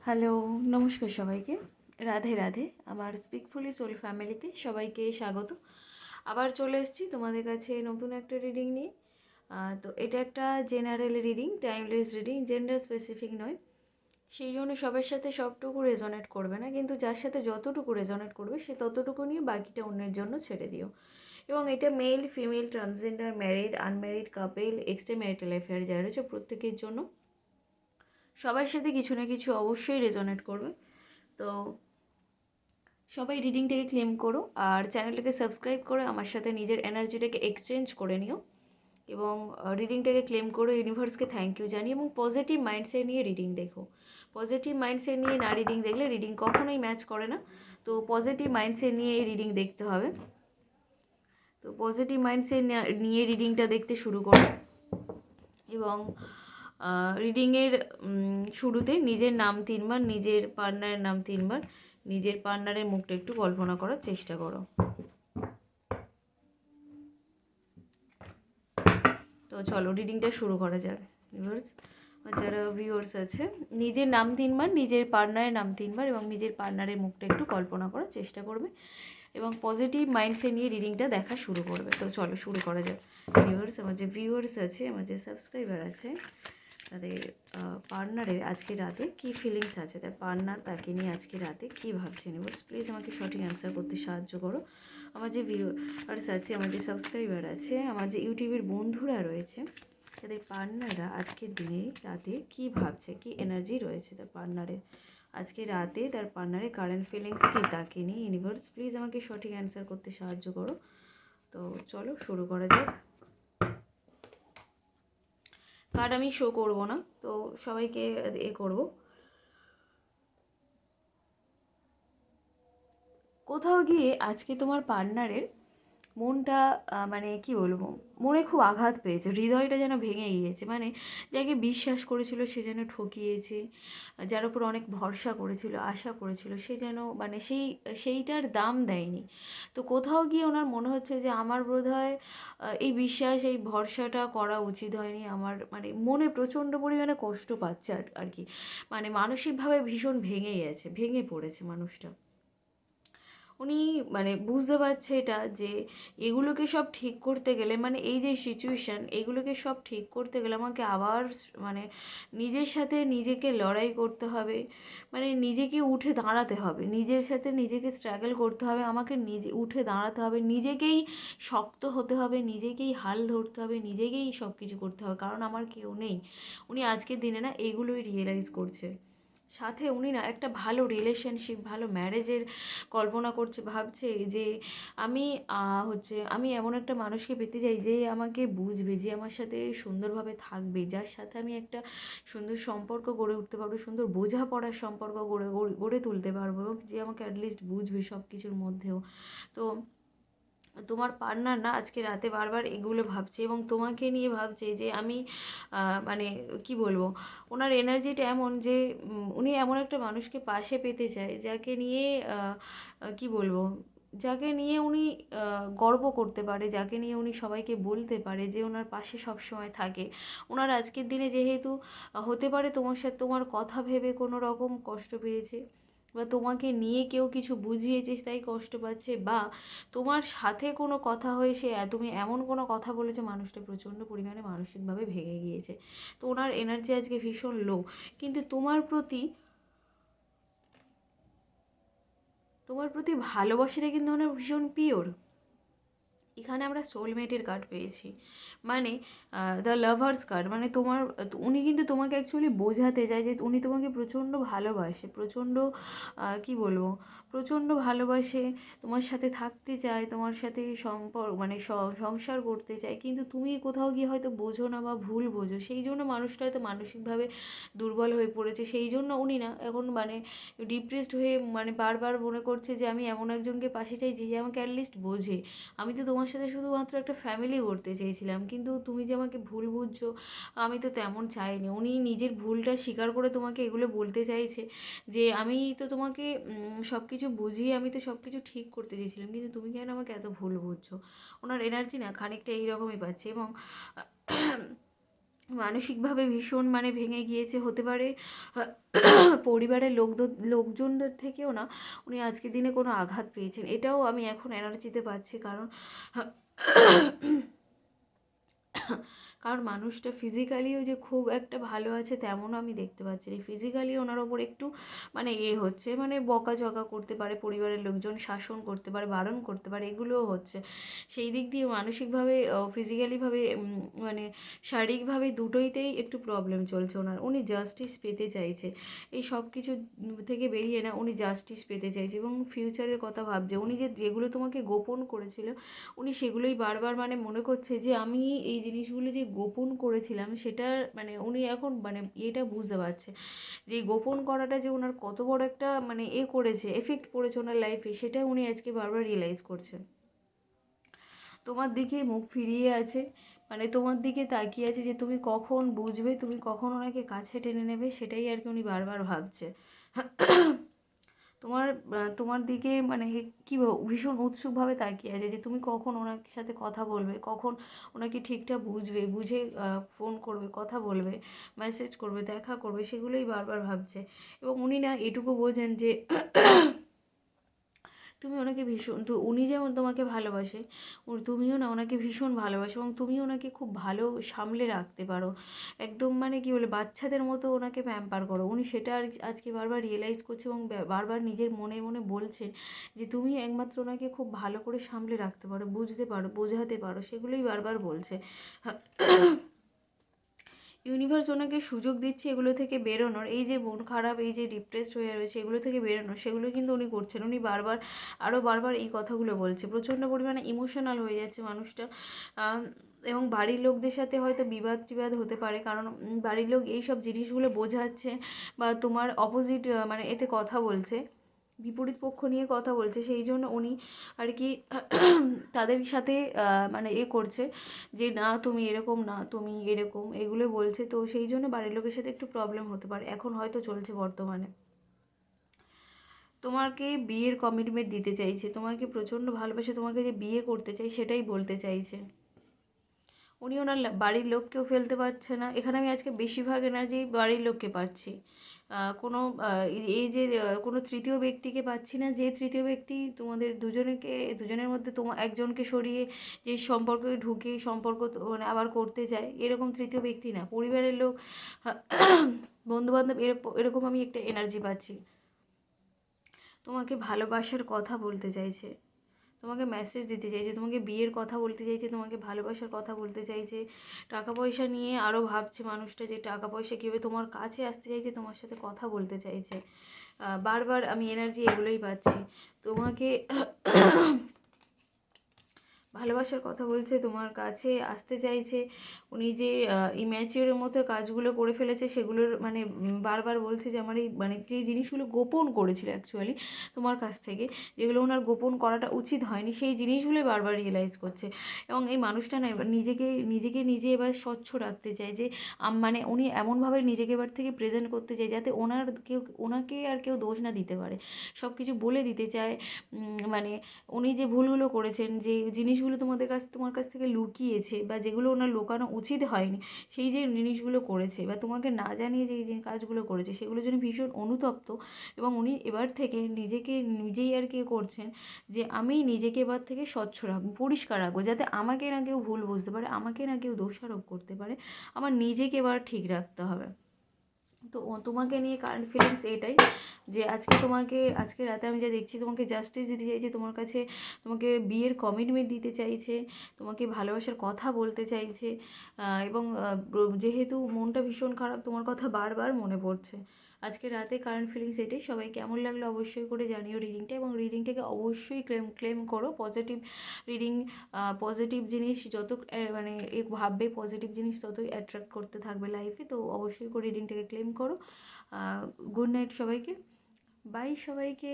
Hello, নমস্কার সবাইকে। রাধে রাধে। আমার স্পিকফুলি সোল ফ্যামিলিতে সবাইকে স্বাগত। আবার চলে এসেছি তোমাদের কাছে নতুন একটা রিডিং নিয়ে। তো এটা একটা general reading, timeless reading, gender specific নয়। সেই জন্য সবার সাথে সবটুকু রেজনেট করবে না, কিন্তু যার সাথে যতটুকু রেজনেট করবে সে ততটুকু নিয়ে বাকিটা অন্যের জন্য ছেড়ে দিও। এবং এটা male, female, transgender, married, unmarried couple, extra marital affair যারা রয়েছে প্রত্যেকের জন্য। সবার সাথে কিছু না কিছু অবশ্যই রেজনেট করবে। তো সবাই রিডিংটাকে ক্লেম করো আর চ্যানেলটাকে সাবস্ক্রাইব করে আমার সাথে নিজের এনার্জিটাকে এক্সচেঞ্জ করে নিও এবং রিডিংটাকে ক্লেম করো, ইউনিভার্সকে থ্যাংক ইউ জানিয়ে এবং পজিটিভ মাইন্ডসেট নিয়ে রিডিং দেখো। পজিটিভ মাইন্ডসেট নিয়ে না রিডিং দেখলে রিডিং কখনোই ম্যাচ করে না। তো পজিটিভ মাইন্ডসেট নিয়ে এই রিডিং দেখতে হবে। তো পজিটিভ মাইন্ডসেট নিয়ে রিডিংটা দেখতে শুরু করো এবং রিডিংয়ের শুরুতে নিজের নাম 3বার, নিজের পার্টনারের নাম 3বার, নিজের পার্টনারের মুখটা একটু কল্পনা করার চেষ্টা করো। তো চলো রিডিংটা শুরু করা যাক। ভিউয়ার্স, যারা ভিউয়ার্স আছে, নিজের নাম 3বার, নিজের পার্টনারের নাম 3বার এবং নিজের পার্টনারের মুখটা একটু কল্পনা করার চেষ্টা করবে এবং পজিটিভ মাইন্ডসেট নিয়ে রিডিংটা দেখা শুরু করবে। তো চলো শুরু করা যাক। ভিউয়ার্স, আমার যে ভিউয়ার্স আছে, আমার যে সাবস্ক্রাইবার আছে, তাদের পার্টনারের আজকে রাতে কী ফিলিংস আছে, তার পার্টনার তাকে নিয়ে আজকে রাতে কী ভাবছে। ইউনিভার্স প্লিজ আমাকে সঠিক অ্যান্সার করতে সাহায্য করো। আমার যে ভিউয়ার্স আছে, আমার যে সাবস্ক্রাইবার আছে, আমার যে ইউটিউবের বন্ধুরা রয়েছে, তাদের পার্টনাররা আজকের দিনে রাতে কী ভাবছে, কী এনার্জি রয়েছে তার পার্টনারের আজকে রাতে, তার পার্টনারের কারেন্ট ফিলিংস কী তাকে নিয়ে। ইউনিভার্স প্লিজ আমাকে সঠিক অ্যান্সার করতে সাহায্য করো। তো চলো শুরু করা যাক। কার্ড আমি শো করব না, তো সবাইকে করব। কোথাও গিয়ে আজকে তোমার পার্টনারের মনটা মানে কি বলবো, মনে খুব আঘাত পেয়েছে, হৃদয়টা যেন ভেঙে গিয়েছে। মানে যাকে বিশ্বাস করেছিল সে যেন ঠকিয়েছে, যার উপর অনেক ভরসা করেছিল, আশা করেছিল, সে যেন মানে সেইটার দাম দেয়নি। তো কোথাও গিয়ে ওনার মনে হচ্ছে যে আমার বোধহয় এই বিশ্বাস, এই ভরসাটা করা উচিত হয়নি। আমার মানে মনে প্রচণ্ড পরিমাণে কষ্ট পাচ্ছে আর কি, মানে মানসিকভাবে ভীষণ ভেঙে গেছে, ভেঙে পড়েছে মানুষটা। উনি মানে বুঝতে পারছে এটা যে এগুলোকে সব ঠিক করতে গেলে, মানে এই যে সিচুয়েশান, এগুলোকে সব ঠিক করতে গেলে আমাকে আবার মানে নিজের সাথে নিজেকে লড়াই করতে হবে, মানে নিজেকে উঠে দাঁড়াতে হবে, নিজের সাথে নিজেকে স্ট্রাগল করতে হবে, আমাকে নিজে উঠে দাঁড়াতে হবে, নিজেকেই শক্ত হতে হবে, নিজেকেই হাল ধরতে হবে, নিজেকেই সব কিছু করতে হবে, কারণ আমার কেউ নেই। উনি আজকের দিনে না এগুলোই রিয়েলাইজ করছে। সাথে উনি না একটা ভালো রিলেশনশিপ, ভালো ম্যারেজের কল্পনা করছে, ভাবছে যে আমি আমি এমন একটা মানুষকে পেতে চাই যে আমাকে বুঝবে, যে আমার সাথে সুন্দরভাবে থাকবে, যার সাথে আমি একটা সুন্দর সম্পর্ক গড়ে উঠতে পারবো, সুন্দর বোঝাপড়ার সম্পর্ক গড়ে তুলতে পারবো এবং যে আমাকে অ্যাটলিস্ট বুঝবে সব কিছুর মধ্যেও। তো তোমার পার্টনার না আজকে রাতে বারবার এগুলো ভাবছে এবং তোমাকে নিয়ে ভাবছে যে আমি মানে কি বলবো, ওনার এনার্জিটা এমন যে উনি এমন একটা মানুষকে পাশে পেতে চায় যাকে নিয়ে কি বলবো, যাকে নিয়ে উনি গর্ব করতে পারে, যাকে নিয়ে উনি সবাইকে বলতে পারে যে ওনার পাশে সব সময় থাকে। ওনার আজকের দিনে যেহেতু হতে পারে তোমার সাথে তোমার কথা ভেবে কোনো রকম কষ্ট পেয়েছে, বা তোমাকে নিয়ে কেউ কিছু বুঝিয়েছিস তাই কষ্ট পাচ্ছে, বা তোমার সাথে কোনো কথা হয়ে তুমি এমন কোনো কথা বলেছো মানুষটা প্রচণ্ড পরিমাণে মানসিকভাবে ভেঙে গিয়েছে। তো ওনার এনার্জি আজকে ভীষণ লো, কিন্তু তোমার প্রতি ভালোবাসাটা কিন্তু ওনার ভীষণ পিওর। এখানে আমরা সোলমেটের কার্ড পেয়েছি, মানে দ্য লাভার্স কার্ড, মানে উনি কিন্তু তোমাকে অ্যাকচুয়ালি বোঝাতে চায় যে উনি তোমাকে প্রচণ্ড ভালোবাসে, প্রচণ্ড কী বলবো, প্রচণ্ড ভালোবাসে, তোমার সাথে থাকতে চায়, তোমার সাথে মানে সংসার করতে চায়, কিন্তু তুমি কোথাও গিয়ে হয়তো বোঝো না বা ভুল বোঝো, সেই জন্য মানুষটা হয়তো মানসিকভাবে দুর্বল হয়ে পড়েছে। সেই জন্য উনি না এখন মানে ডিপ্রেসড হয়ে মানে বারবার মনে করছে যে আমি এমন একজনকে পাশে চাইছি যে আমাকে অ্যাটলিস্ট বোঝে। আমি তো তোমার সাথে শুধুমাত্র একটা ফ্যামিলি গড়তে চেয়েছিলাম, কিন্তু তুমি যে আমাকে ভুল বুঝছো, আমি তো তেমন চাইনি। উনি নিজের ভুলটা স্বীকার করে তোমাকে এগুলো বলতে চাইছে যে আমি তো তোমাকে সব কিছু বুঝিয়ে আমি তো সব কিছু ঠিক করতে চেয়েছিলাম, কিন্তু তুমি কেন আমাকে এত ভুল বুঝছো। ওনার এনার্জি না খানিকটা এইরকমই পাচ্ছে এবং মানসিকভাবে ভীষণ মানে ভেঙে গিয়েছে, হতে পারে পরিবারের লোকজনদের থেকেও না উনি আজকের দিনে কোনো আঘাত পেয়েছেন, এটাও আমি এখন এনার্জিতে পাচ্ছি। কারণ মানুষটা ফিজিক্যালিও যে খুব একটা ভালো আছে তেমনও আমি দেখতে পাচ্ছি না। ফিজিক্যালি ওনার ওপর একটু মানে হচ্ছে, মানে বকাঝকা করতে পারে পরিবারের লোকজন, শাসন করতে পারে, বারণ করতে পারে, এগুলোও হচ্ছে। সেই দিক দিয়ে মানসিকভাবে ফিজিক্যালিভাবে মানে শারীরিকভাবে দুটোইতেই একটু প্রবলেম চলছে ওনার। উনি জাস্টিস পেতে চাইছে, এই সব কিছু থেকে বেরিয়ে না উনি জাস্টিস পেতে চাইছে এবং ফিউচারের কথা ভাবছে। উনি যেগুলো তোমাকে গোপন করেছিল উনি সেগুলোই বারবার মানে মনে করছে যে আমি এই জিনিসগুলো যে গোপন করেছিলাম সেটা মানে উনি এখন মানে এটা বুঝতে পারছে যে গোপন করাটা যে ওনার কত বড় একটা মানে করেছে, এফেক্ট পড়েছে ওনার লাইফে, সেটা উনি আজকে বারবার রিয়েলাইজ করছেন। তোমার দিকে মুখ ফিরিয়ে আছে, মানে তোমার দিকে তাকিয়ে আছে যে তুমি কখন বুঝবে, তুমি কখন ওনাকে কাছে টেনে নেবে, সেটাই আর কি উনি বারবার ভাবছে। তোমার দিকে মানে কী ভীষণ উৎসুকভাবে তাকিয়ে আছে যে তুমি কখন ওনার সাথে কথা বলবে, কখন ওনাকে ঠিকঠাক বুঝবে, বুঝে ফোন করবে, কথা বলবে, মেসেজ করবে, দেখা করবে, সেগুলোই বারবার ভাবছে। এবং উনি না এটুকু বোঝেন যে তুমি ওনাকে ভীষণ, তো উনি যেমন তোমাকে ভালোবাসে, তুমিও না ওনাকে ভীষণ ভালোবাসো এবং তুমিও ওনাকে খুব ভালো সামলে রাখতে পারো, একদম মানে কী বলে বাচ্চাদের মতো ওনাকে প্যাম্পার করো। উনি সেটা আর আজকে বারবার রিয়েলাইজ করছে এবং বারবার নিজের মনে মনে বলছে যে তুমি একমাত্র ওনাকে খুব ভালো করে সামলে রাখতে পারো, বুঝতে পারো, বোঝাতে পারো, সেগুলোই বারবার বলছে। ইউনিভার্স ওনাকে সুযোগ দিচ্ছে এগুলো থেকে বেরোনোর, এই যে মন খারাপ, এই যে ডিপ্রেসড হয়ে রয়েছে, এগুলো থেকে বেরোনোর, সেগুলো কিন্তু উনি করছেন। উনি বারবার আরও বারবার এই কথাগুলো বলছে, প্রচণ্ড পরিমাণে ইমোশনাল হয়ে যাচ্ছে মানুষটা। এবং বাড়ির লোকদের সাথে হয়তো বিবাদ টিবাদ হতে পারে, কারণ বাড়ির লোক এই সব জিনিসগুলো বোঝাচ্ছে বা তোমার অপোজিট মানে এতে কথা বলছে, বিপরীত পক্ষ নিয়ে কথা বলছে, সেই জন্য উনি আর কি তাদের সাথে মানে করছে যে না তুমি এরকম, না তুমি এরকম, এগুলো বলছে। তো সেই জন্য বাড়ির লোকের সাথে একটু প্রবলেম হতে পারে, এখন হয়তো চলছে বর্তমানে। তোমাকে বিয়ের কমিটমেন্ট দিতে চাইছে, তোমাকে প্রচণ্ড ভালোবাসে, তোমাকে যে বিয়ে করতে চাই সেটাই বলতে চাইছে। উনি ওনার বাড়ির লোককেও ফেলতে পারছে না, এখানে আমি আজকে বেশিরভাগ এনার্জি বাড়ির লোককে পাচ্ছি। কোনো এই যে কোনো তৃতীয় ব্যক্তিকে পাচ্ছি না, যে তৃতীয় ব্যক্তি তোমাদের দুজনের মধ্যে তোমার একজনকে সরিয়ে যে সম্পর্কে ঢুকে সম্পর্ক মানে আবার করতে চায়, এরকম তৃতীয় ব্যক্তি না, পরিবারের লোক, বন্ধুবান্ধব, এরকম আমি একটা এনার্জি পাচ্ছি। তোমাকে ভালোবাসার কথা বলতে চাইছে, তোমাকে মেসেজ দিতে চাইছে, তোমাকে বিয়ের কথা বলতে চাইছে, তোমাকে ভালোবাসার কথা বলতে চাইছে। টাকা পয়সা নিয়ে আরও ভাবছে মানুষটা, যে টাকা পয়সা কীভাবে তোমার কাছে আসতে চাইছে, তোমার সাথে কথা বলতে চাইছে। বারবার আমি এনার্জি এগুলোই পাচ্ছি। তোমাকে ভালোবাসার কথা বলছে, তোমার কাছে আসতে চাইছে। উনি যে ইম্যাচিওরের মতো কাজগুলো করে ফেলেছে সেগুলোর মানে বারবার বলছে যে আমার এই মানে যে জিনিসগুলো গোপন করেছিল অ্যাকচুয়ালি তোমার কাছ থেকে, যেগুলো ওনার গোপন করাটা উচিত হয়নি, সেই জিনিসগুলোই বারবার রিয়েলাইজ করছে। এবং এই মানুষটা না এবার নিজে এবার স্বচ্ছ রাখতে চায়, যে মানে উনি এমনভাবে নিজেকে এবার থেকে প্রেজেন্ট করতে চায় যাতে ওনাকে আর কেউ দোষ না দিতে পারে, সব কিছু বলে দিতে চায়। মানে উনি যে ভুলগুলো করেছেন, যে জিনিসগুলো তোমার কাছ থেকে লুকিয়েছে বা যেগুলো ওনার লুকানো উচিত হয়নি, সেই যে জিনিসগুলো করেছে বা তোমাকে না জানিয়ে যে কাজগুলো করেছে, সেগুলোর জন্য ভীষণ অনুতপ্ত। এবং উনি এবার থেকে নিজেই আর কি করছেন যে আমি নিজেকে এবার থেকে স্বচ্ছ রাখবো, পরিষ্কার রাখবো, যাতে আমাকে না কেউ ভুল বুঝতে পারে, আমাকে না কেউ দোষারোপ করতে পারে, আমার নিজেকে এবার ঠিক রাখতে হবে। তো তোমাকে নিয়ে কারেন্ট ফিলিংস এটাই, যে আজকে রাতে আমি যা দেখছি, তোমাকে জাস্টিস দিতে চাইছে, তোমার কাছে তোমাকে বিয়ের কমিটমেন্ট দিতে চাইছে, তোমাকে ভালোবাসার কথা বলতে চাইছে। এবং যেহেতু মনটা ভীষণ খারাপ, তোমার কথা বারবার মনে পড়ছে। আজকে রাতে কারেন্ট ফিলিংস এটাই। সবাই কেমন লাগলো অবশ্যই করে জানিও রিডিংটা, এবং রিডিংটাকে অবশ্যই ক্লেম করো। পজিটিভ রিডিং, পজিটিভ জিনিস যত মানে ভাববে পজিটিভ জিনিস ততই অ্যাট্রাক্ট করতে থাকবে লাইফে। তো অবশ্যই করে রিডিংটাকে ক্লেম করো। গুড নাইট সবাইকে, বাই সবাইকে।